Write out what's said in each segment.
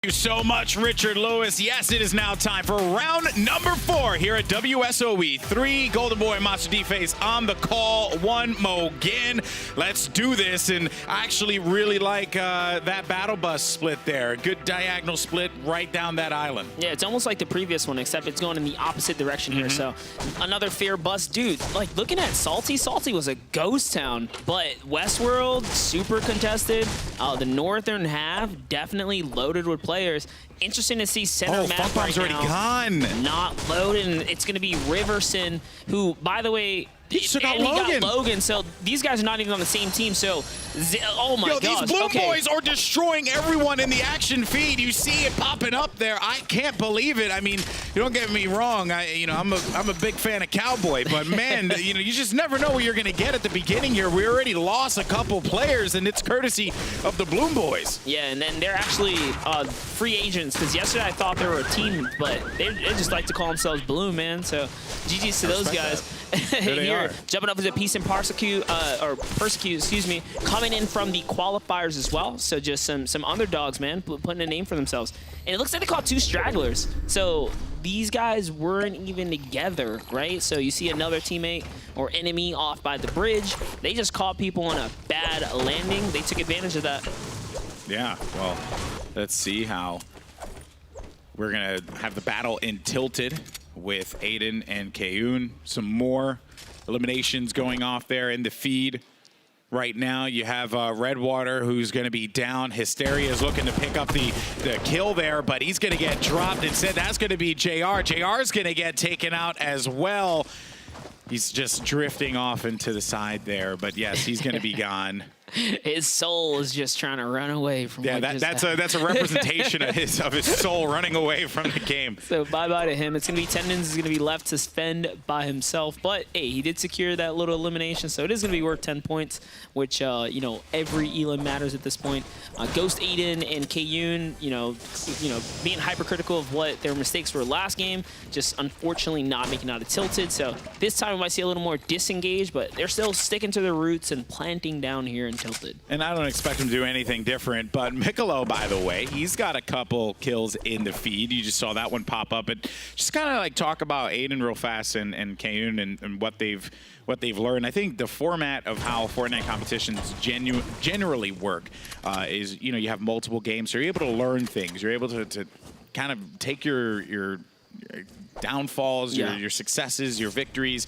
Thank you so much, Richard Lewis. Yes, it is now time for round number 4 here at WSOE. 3 Golden Boy and Monster D-Face on the call. 1 Mogan. Let's do this. And I actually really like that battle bus split there. Good diagonal split right down that island. Yeah, it's almost like the previous one, except it's going in the opposite direction here. So another fair bus. Dude, like looking at Salty was a ghost town, but Westworld, super contested. The northern half definitely loaded with players. Interesting to see center map right already now gone. Not loaded, and it's going to be Riverson, who, by the way, he got Logan. So these guys are not even on the same team. So, oh my gosh. These Blue Boys are destroying everyone in the action feed. You see it popping up there. I can't believe it. I mean, you don't get me wrong. I'm a big fan of Cowboy, but man, you just never know what you're going to get at the beginning here. We already lost a couple players, and it's courtesy of the Bloom Boys. Yeah, and then they're actually free agents, because yesterday I thought they were a team, but they just like to call themselves Bloom, man. So, GG's to those guys. Here, jumping up as a piece and persecute, excuse me, coming in from the qualifiers as well. So just some underdogs, man, putting a name for themselves. And it looks like they caught 2 stragglers. So these guys weren't even together, right? So you see another teammate or enemy off by the bridge. They just caught people on a bad landing. They took advantage of that. Yeah, well, let's see how we're going to have the battle in Tilted with Aiden and Kayun. Some more eliminations going off there in the feed. Right now, you have Redwater, who's going to be down. Hysteria is looking to pick up the kill there, but he's going to get dropped. Instead, that's going to be JR. JR is going to get taken out as well. He's just drifting off into the side there, but yes, he's going to be gone. His soul is just trying to run away from. Yeah, that's a representation of his soul running away from the game. So bye-bye to him. It's going to be Tendons is going to be left to fend by himself. But hey, he did secure that little elimination, so it is going to be worth 10 points, which every elim matters at this point. Ghost Aiden and Kayun, being hypercritical of what their mistakes were last game, just unfortunately not making out of Tilted. So this time we might see a little more disengaged, but they're still sticking to their roots and planting down here in Tilted. And I don't expect him to do anything different, but Mikolo, by the way, he's got a couple kills in the feed. You just saw that one pop up. And just kind of like talk about Aiden real fast and Kayun and what they've learned. I think the format of how Fortnite competitions generally work is, you have multiple games, so you're able to learn things. You're able to kind of take your downfalls, your successes, your victories,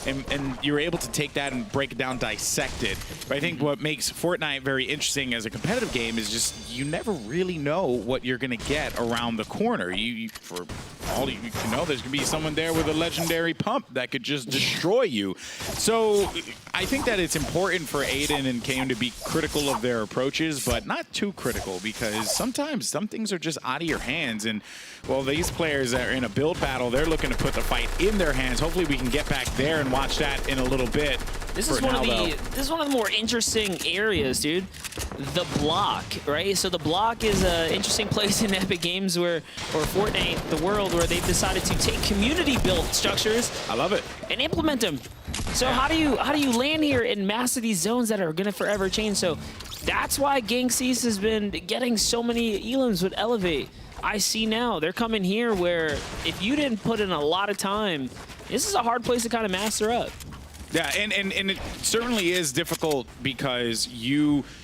and you're able to take that and break it down, dissect it. But I think what makes Fortnite very interesting as a competitive game is just you never really know what you're going to get around the corner. For all you can know, there's going to be someone there with a legendary pump that could just destroy you. So I think that it's important for Aiden and Kayun to be critical of their approaches, but not too critical, because sometimes some things are just out of your hands. And well, these players that are in a build battle, they're looking to put the fight in their hands. Hopefully we can get back there and watch that in a little bit. This is one of the more interesting areas, dude. The block, right? So the block is an interesting place in Epic Games or Fortnite, the world, where they've decided to take community-built structures. I love it. And implement them. So how do you land here and master these zones that are gonna forever change? So that's why Gangseas has been getting so many elims with Elevate. I see now they're coming here where if you didn't put in a lot of time, this is a hard place to kind of master up. Yeah, and it certainly is difficult because it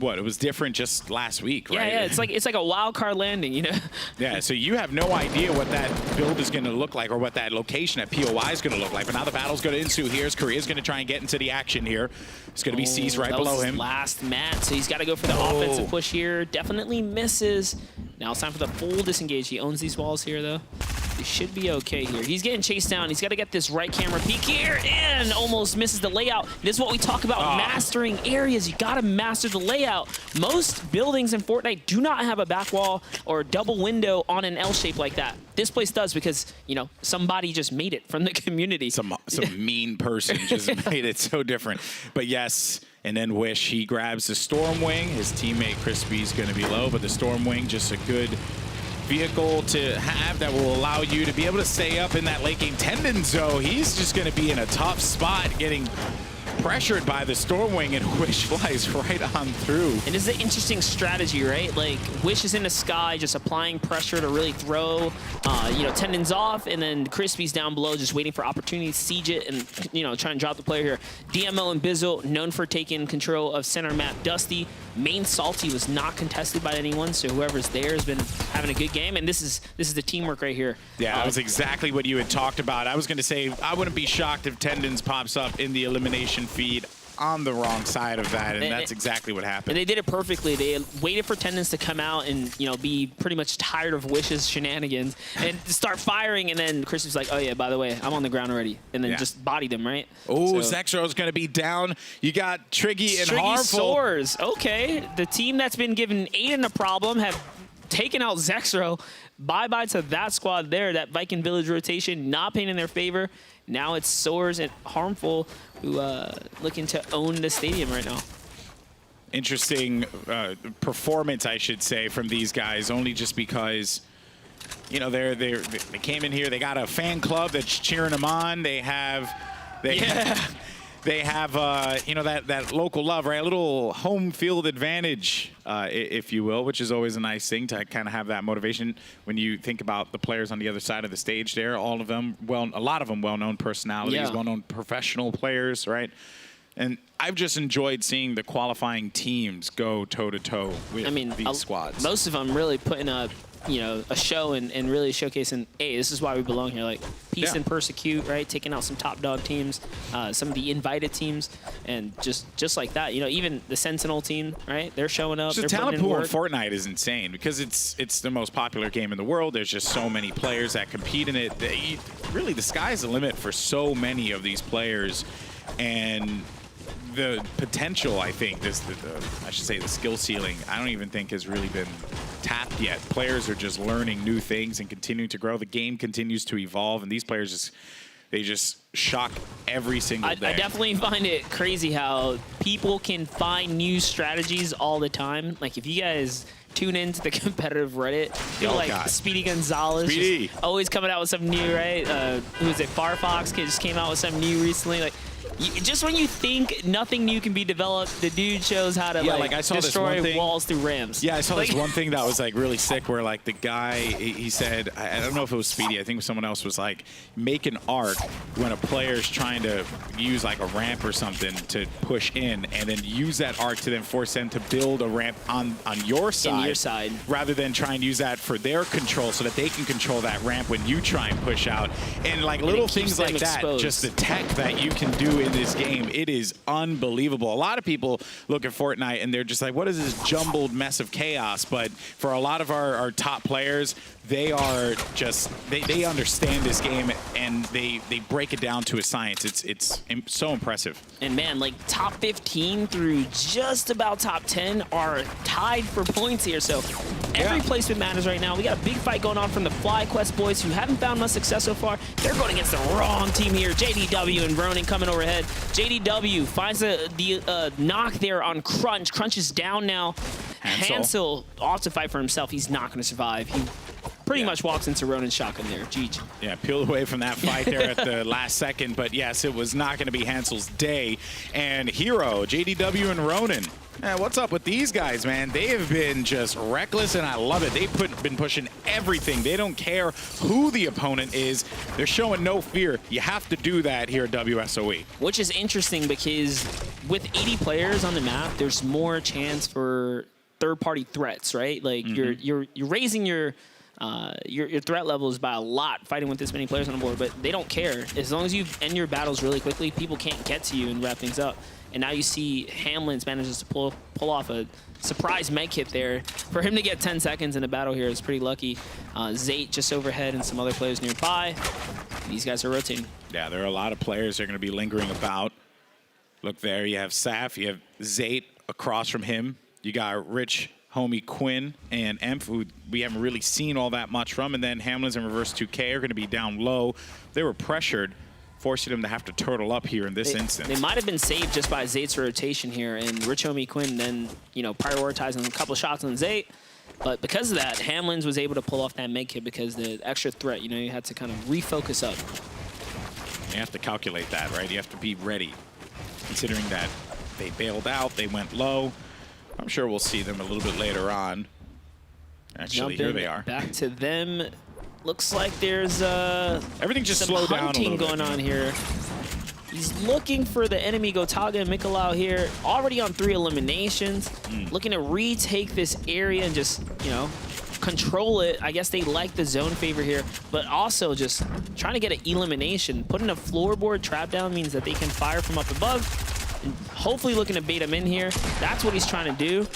was different just last week, right? Yeah, it's like a wild card landing, Yeah, so you have no idea what that build is going to look like or what that location at POI is going to look like. But now the battle's going to ensue here. Korea's going to try and get into the action here. It's going to be C's right below him. Last mat, so he's got to go for the offensive push here. Definitely misses. Now it's time for the full disengage. He owns these walls here, though. He should be okay here. He's getting chased down. He's got to get this right camera peek here and almost misses the layout. This is what we talk about mastering areas. You got to master the layout. Most buildings in Fortnite do not have a back wall or a double window on an L shape like that. This place does because, somebody just made it from the community. Some mean person just made it so different. But yes, and then Wish, he grabs the Stormwing. His teammate Crispy's going to be low, but the Stormwing, just a good vehicle to have that will allow you to be able to stay up in that late game. Tendons, though, he's just going to be in a tough spot getting pressured by the Stormwing, and Wish flies right on through. And this is an interesting strategy, right? Like, Wish is in the sky, just applying pressure to really throw, Tendons off, and then Crispy's down below, just waiting for opportunity to siege it and, try and drop the player here. DML and Bizzle, known for taking control of center map. Dusty, main Salty was not contested by anyone, so whoever's there has been having a good game, and this is the teamwork right here. Yeah, that was exactly what you had talked about. I was going to say, I wouldn't be shocked if Tendons pops up in the elimination feed on the wrong side of that, and that's exactly what happened. And they did it perfectly. They waited for Tendons to come out and, be pretty much tired of Wish's shenanigans and start firing, and then Chris was like, oh yeah, by the way, I'm on the ground already, and then just bodied them, right? Oh, Zexro's going to be down. You got Triggy and Harmful. Soars. Okay, the team that's been giving Aiden a problem have taken out Zexro. Bye-bye to that squad there. That Viking Village rotation not paying in their favor. Now it's Soars and Harmful who looking to own the stadium right now. Interesting performance, I should say, from these guys, only just because, they came in here. They got a fan club that's cheering them on. They have that local love, right? A little home field advantage, if you will, which is always a nice thing to kind of have that motivation when you think about the players on the other side of the stage there. All of them, a lot of them well-known personalities, well-known professional players, right? And I've just enjoyed seeing the qualifying teams go toe-to-toe with these squads. Most of them really putting up, a show and really showcasing, hey, this is why we belong here. Like, Peace and Persecute, right? Taking out some top dog teams, some of the invited teams, and just like that. Even the Sentinel team, right? They're showing up. The talent pool in Fortnite is insane because it's the most popular game in the world. There's just so many players that compete in it. Really, the sky's the limit for so many of these players, and the potential, I think, I should say the skill ceiling, I don't even think has really been tapped yet. Players are just learning new things and continuing to grow. The game continues to evolve, and these players just shock every single day. I definitely find it crazy how people can find new strategies all the time. Like, if you guys tune into the competitive Reddit, Speedy Gonzalez always coming out with something new, right? Who is it? Firefox just came out with something new recently. Like, just when you think nothing new can be developed, the dude shows how to I saw destroy walls through ramps. Yeah, I saw this one thing that was really sick, where the guy, he said, I don't know if it was Speedy, I think someone else was like, make an arc when a player's trying to use a ramp or something to push in, and then use that arc to then force them to build a ramp on your side, rather than try and use that for their control so that they can control that ramp when you try and push out. And little things like that, just the tech that you can do in this game, it is unbelievable. A lot of people look at Fortnite and they're just like, what is this jumbled mess of chaos? But for a lot of our top players, they are just, they understand this game, and they break it down to a science. It's so impressive. And man, top 15 through just about top 10 are tied for points here. So every placement matters right now. We got a big fight going on from the FlyQuest boys, who haven't found much success so far. They're going against the wrong team here. JDW and Ronin coming overhead. JDW finds the knock there on Crunch. Crunch is down now. Hansel ought to fight for himself. He's not going to survive. He pretty much walks into Ronin's shotgun there. GG. Yeah, peeled away from that fight there at the last second. But yes, it was not going to be Hansel's day. And Hero, JDW and Ronin. What's up with these guys, man? They have been just reckless, and I love it. They've been pushing everything. They don't care who the opponent is. They're showing no fear. You have to do that here at WSOE. Which is interesting because with 80 players on the map, there's more chance for third-party threats, right? Like you're raising your threat levels by a lot fighting with this many players on the board, but they don't care. As long as you end your battles really quickly, people can't get to you and wrap things up. And now you see Hamlin's manages to pull off a surprise med kit there. For him to get 10 seconds in a battle here is pretty lucky. Zate just overhead and some other players nearby. These guys are rotating. Yeah, there are a lot of players that are going to be lingering about. Look there, you have Saf, you have Zate across from him. You got Rich, homie Quinn, and Emph, who we haven't really seen all that much from. And then Hamlin's and Reverse 2K are going to be down low. They were pressured, forcing them to have to turtle up here in this instance. They might have been saved just by Zate's rotation here, and Rich Homie Quinn then, prioritizing a couple shots on Zate. But because of that, Hamlin's was able to pull off that med kit because the extra threat, you had to kind of refocus up. You have to calculate that, right? You have to be ready. considering that they bailed out, they went low. I'm sure we'll see them a little bit later on. Actually, here they are. Back to them. Looks like there's everything just some slowed down a hunting little going bit. on here. He's looking for the enemy Gotaga and Mikolau here. Already on 3 eliminations. Looking to retake this area and just, you know, control it. I guess they like the zone favor here, but also just trying to get an elimination. Putting a floorboard trap down means that they can fire from up above. And hopefully looking to bait him in here. That's what he's trying to do.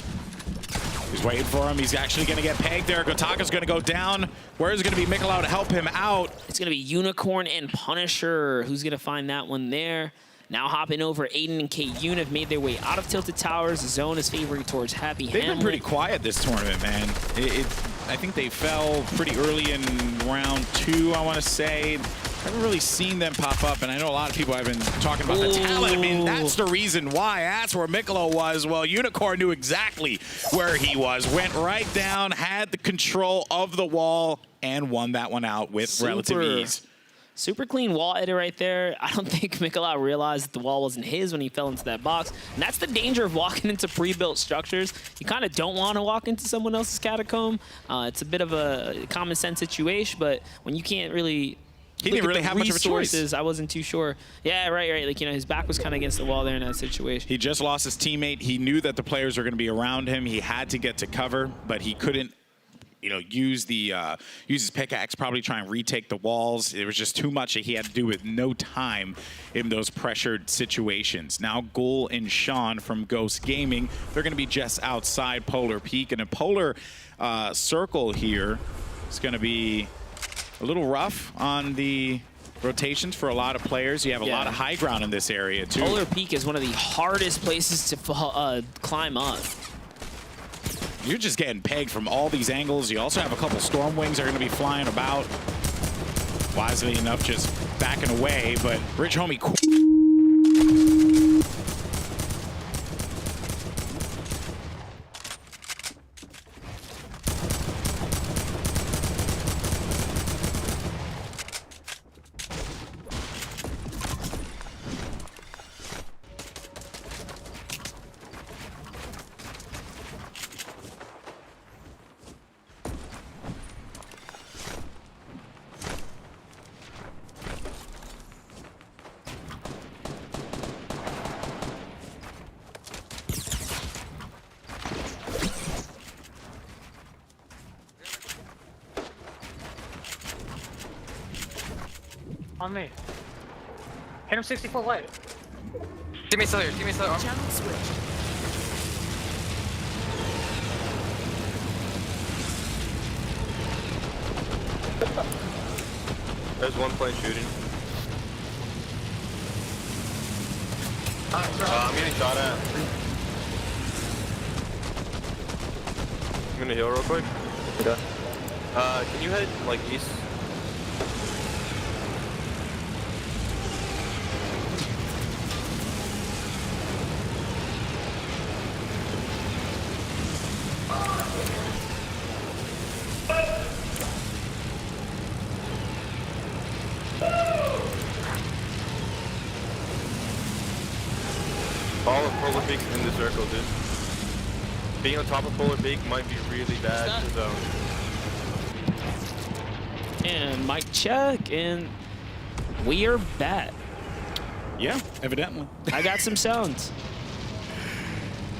He's waiting for him. He's actually going to get pegged there. Gotaga's going to go down. Where's going to be Mikolau to help him out? It's going to be Unicorn and Punisher. Who's going to find that one there? Now hopping over, Aiden and K-Yoon have made their way out of Tilted Towers. The zone is favoring towards Happy They've Hamlet. been pretty quiet this tournament, man. I think they fell pretty early in round 2, I want to say. I haven't really seen them pop up, and I know a lot of people have been talking about the talent. I mean, that's the reason why. That's where Mikolau was. Well, Unicorn knew exactly where he was. Went right down, had the control of the wall, and won that one out with relative ease. Super clean wall edit right there. I don't think Mikolau realized that the wall wasn't his when he fell into that box. And that's the danger of walking into pre-built structures. You kind of don't want to walk into someone else's catacomb. It's a bit of a common sense situation, but when you can't really... He didn't really have much of a choice. I wasn't too sure. Yeah, right. Like, you know, his back was kind of against the wall there in that situation. He just lost his teammate. He knew that the players were going to be around him. He had to get to cover, but he couldn't, you know, use his pickaxe, probably try and retake the walls. It was just too much that he had to do with no time in those pressured situations. Now Ghoul and Sean from Ghost Gaming, they're going to be just outside Polar Peak, and a Polar circle here is going to be a little rough on the rotations for a lot of players. You have a lot of high ground in this area too. Polar Peak is one of the hardest places to climb up. You're just getting pegged from all these angles. You also have a couple storm wings that are going to be flying about. Wisely enough, just backing away, but Rich Homie. On me. Hit him 60-foot light. Teammate's still here. Teammate's still here. Channel switched. There's one plane shooting. I'm getting shot at. I'm gonna heal real quick. Okay. Can you head like east? All of Polar Peak in the circle, dude. Being on top of Polar Peak might be really bad to zone. And mic check, and we are back. Yeah, evidently. I got some sounds.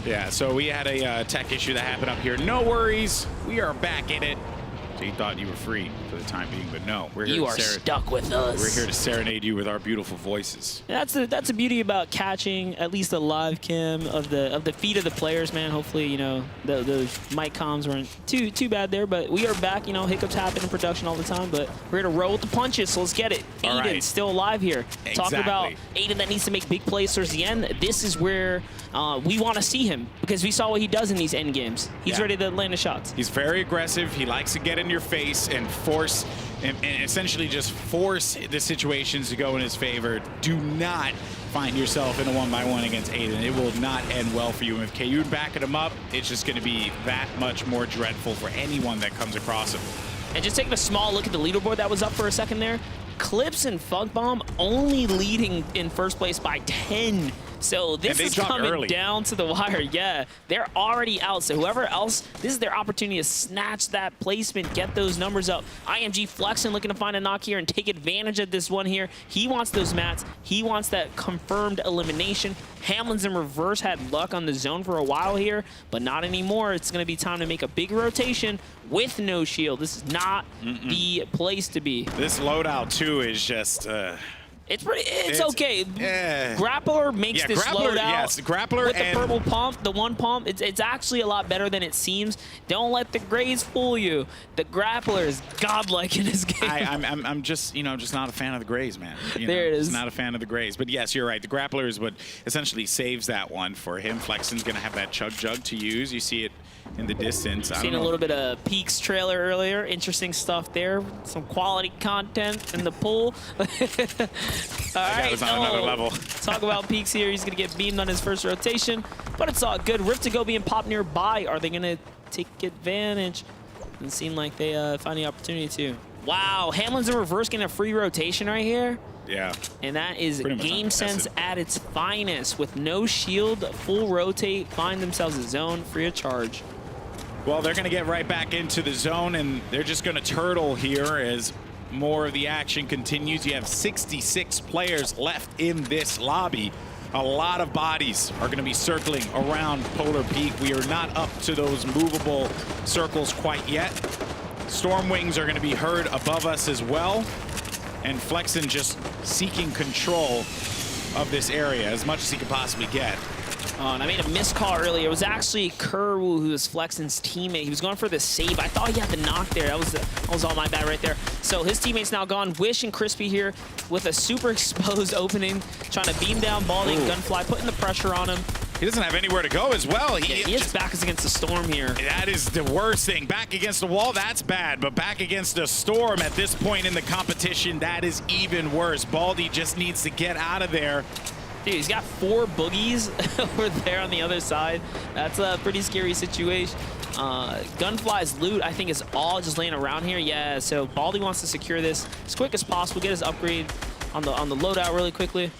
Yeah, so we had a tech issue that happened up here. No worries, we are back in it. So you thought you were free for the time being, but no, we're here. You are stuck with us. We're here to serenade you with our beautiful voices. That's the beauty about catching at least a live cam of the feet of the players, man. Hopefully, you know, those mic comms weren't too bad there, but we are back. You know, hiccups happen in production all the time, but we're here to roll with the punches. So let's get it. All Aiden right. still alive here. Exactly. Talking about Aiden that needs to make big plays towards the end. This is where we want to see him because we saw what he does in these end games. He's ready to land the shots. He's very aggressive. He likes to get in your face and force and essentially just force the situations to go in his favor. Do not find yourself in a one-by-one against Aiden. It will not end well for you. And if KU backing him up, it's just going to be that much more dreadful for anyone that comes across him. And just taking a small look at the leaderboard that was up for a second there, Clips and Funk Bomb only leading in first place by 10 So this is coming down to the wire. Yeah, they're already out. So whoever else, this is their opportunity to snatch that placement, get those numbers up. IMG flexing, looking to find a knock here and take advantage of this one here. He wants those mats. He wants that confirmed elimination. Hamlin's in reverse had luck on the zone for a while here, but not anymore. It's going to be time to make a big rotation with no shield. This is not the place to be. This loadout, too, is just... It's okay. Yeah. Grappler makes this loadout. Yes, Grappler with the purple pump, the one pump. It's actually a lot better than it seems. Don't let the grays fool you. The Grappler is godlike in this game. I'm just, just not a fan of the grays, man. There it is. Not a fan of the grays. But yes, you're right. The Grappler is what essentially saves that one for him. Flexen's going to have that chug jug to use. You see it in the distance. Seen a little bit of Peaks trailer earlier. Interesting stuff there. Some quality content in the pool. All right, was on another level. Talk about Peaks here. He's going to get beamed on his first rotation, but it's all good. Rift to go being popped nearby. Are they going to take advantage? Doesn't seem like they find the opportunity to. Wow, Hamlin's in reverse getting a free rotation right here. Yeah. And that is game sense at its finest. With no shield, full rotate, find themselves a zone free of charge. Well, they're going to get right back into the zone, and they're just going to turtle here as more of the action continues. You have 66 players left in this lobby. A lot of bodies are going to be circling around Polar Peak. We are not up to those movable circles quite yet. Storm wings are going to be heard above us as well. And Flexen just seeking control of this area as much as he could possibly get. And I made a missed call earlier. It was actually Kerwu, who was Flexen's teammate. He was going for the save. I thought he had the knock there. That was all my bad right there. So his teammate's now gone. Wish and Crispy here with a super exposed opening, trying to beam down Baldy and Gunfly, putting the pressure on him. He doesn't have anywhere to go as well. His back is against the Storm here. That is the worst thing. Back against the wall, that's bad. But back against the Storm at this point in the competition, that is even worse. Baldy just needs to get out of there. Dude, he's got 4 boogies over there on the other side. That's a pretty scary situation. Gunfly's loot, I think, is all just laying around here. Yeah, so Baldy wants to secure this as quick as possible, get his upgrade on the loadout really quickly,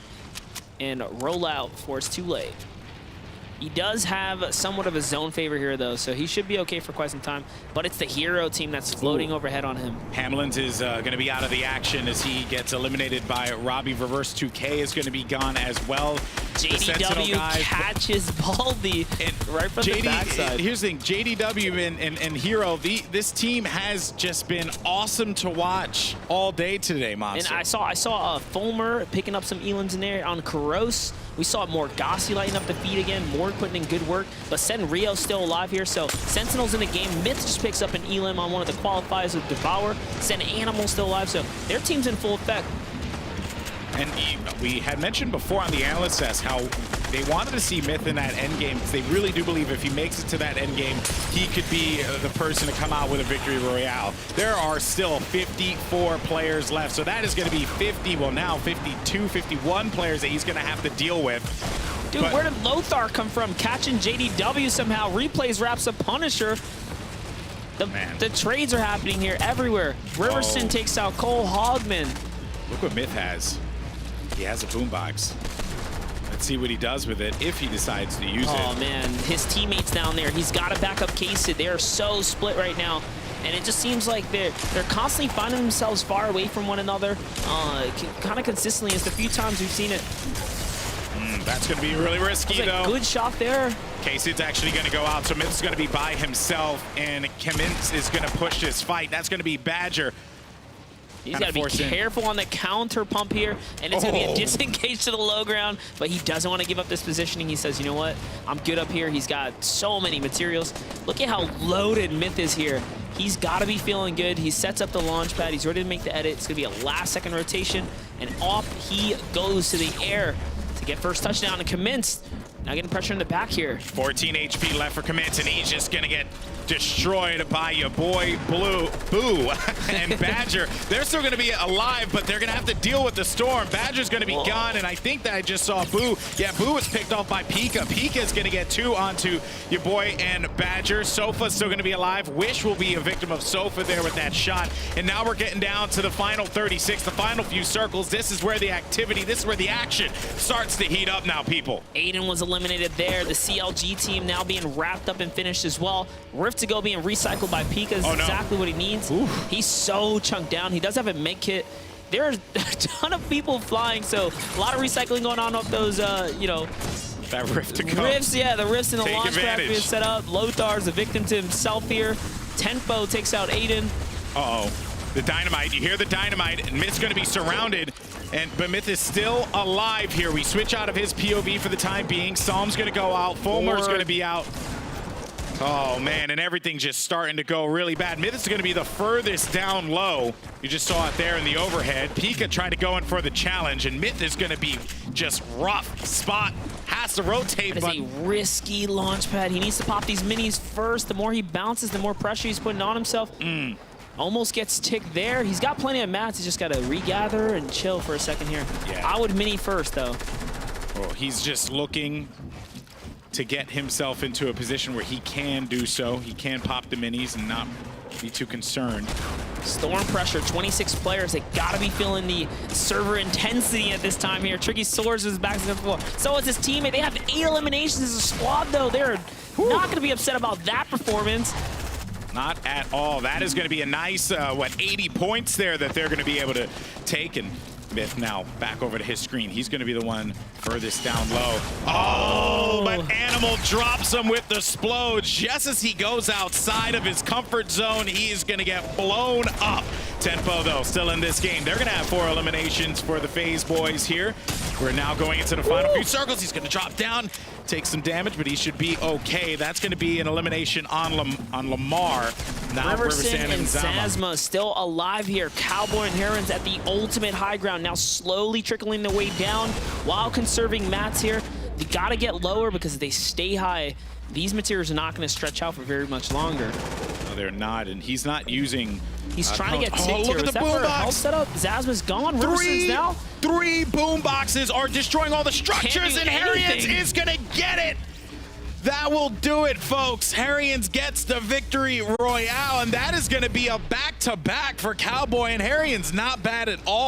and roll out before it's too late. He does have somewhat of a zone favor here, though, so he should be okay for quite some time. But it's the hero team that's floating overhead on him. Hamlin's is going to be out of the action as he gets eliminated by Robbie. Reverse 2K is going to be gone as well. JDW catches Baldy right from the backside. Here's the thing, JDW and Hero, this team has just been awesome to watch all day today, Monster. And I saw Fulmer picking up some elims in there on Karos. We saw Morgassi lighting up the feed again. Morg putting in good work. But Sen Rio's still alive here. So Sentinel's in the game. Myth just picks up an elim on one of the qualifiers with Devour. Sen Animal's still alive. So their team's in full effect. And we had mentioned before on the analyst test how they wanted to see Myth in that end game because they really do believe if he makes it to that end game, he could be the person to come out with a victory royale. There are still 54 players left, so that is going to be 50, well now 52, 51 players that he's going to have to deal with. Dude, where did Lothar come from? Catching JDW somehow. Replays wraps up Punisher. The trades are happening here everywhere. Riverson takes out Cole Hogman. Look what Myth has. He has a boombox. Let's see what he does with it if he decides to use it. Oh, man. His teammates down there. He's got to back up K-Sid. They are so split right now. And it just seems like they're constantly finding themselves far away from one another. Kind of consistently. It's the few times we've seen it. That's going to be really risky, though. Good shot there. K-Sid's actually going to go out. So Myth's going to be by himself. And Kemintz is going to push this fight. That's going to be Badger. He's got to be careful on the counter pump here, and it's going to be a disengage to the low ground, but he doesn't want to give up this positioning. He says, you know what, I'm good up here. He's got so many materials. Look at how loaded Myth is here. He's got to be feeling good. He sets up the launch pad. He's ready to make the edit. It's going to be a last-second rotation, and off he goes to the air to get first touchdown and Commence. Now getting pressure in the back here. 14 HP left for Commence, and he's just going to get destroyed by your boy Boo and Badger. They're still going to be alive, but they're going to have to deal with the storm. Badger's going to be gone, and I think that I just saw Boo. Yeah, Boo was picked off by Pika. Pika's going to get 2 onto your boy and Badger. Sofa's still going to be alive. Wish will be a victim of Sofa there with that shot. And now we're getting down to the final 36, the final few circles. This is where the activity, this is where the action starts to heat up now, people. Aiden was eliminated there. The CLG team now being wrapped up and finished as well. Rift to go being recycled by Pika is exactly what he needs. Oof. He's so chunked down. He does have a mid kit. There are a ton of people flying, so a lot of recycling going on up those, you know, that rift to go. Rifts, yeah, the rifts in the Take launch pad being set up. Lothar's a victim to himself here. Tempo takes out Aiden. Uh-oh. The dynamite. You hear the dynamite, and Myth's going to be surrounded. But Myth is still alive here. We switch out of his POV for the time being. Psalm's going to go out. Fulmer's going to be out. Oh, man, and everything's just starting to go really bad. Myth is going to be the furthest down low. You just saw it there in the overhead. Pika trying to go in for the challenge, and Myth is going to be just rough. Spot has to rotate. That is a risky launch pad. He needs to pop these minis first. The more he bounces, the more pressure he's putting on himself. Almost gets ticked there. He's got plenty of mats. He's just got to regather and chill for a second here. Yeah. I would mini first, though. Oh, he's just looking to get himself into a position where he can do so. He can pop the minis and not be too concerned. Storm pressure, 26 players. They gotta be feeling the server intensity at this time here. Tricky Swords is back to the floor. So is his teammate. They have 8 eliminations as a squad, though. They're not gonna be upset about that performance. Not at all. That is going to be a nice, 80 points there that they're going to be able to take. And Myth now back over to his screen. He's going to be the one furthest down low. Oh, but Animal drops him with the splode. Just as he goes outside of his comfort zone, he is going to get blown up. Tempo, though, still in this game. They're going to have 4 eliminations for the FaZe boys here. We're now going into the final few circles. He's going to drop down, take some damage, but he should be okay. That's going to be an elimination on Lamar. Now Riverson and Zazma still alive here. Cowboy and Herons at the ultimate high ground, now slowly trickling their way down while conserving mats here. They got to get lower because if they stay high, these materials are not going to stretch out for very much longer. No, they're not, and he's not using... He's trying to get ticked look here. at Is the that for a boombox. health setup? Zazma's gone. Riverson's now. 3 boom boxes are destroying all the structures, and Harrians is going to get it. That will do it, folks. Harrians gets the victory royale, and that is going to be a back-to-back for Cowboy and Harrians. Not bad at all.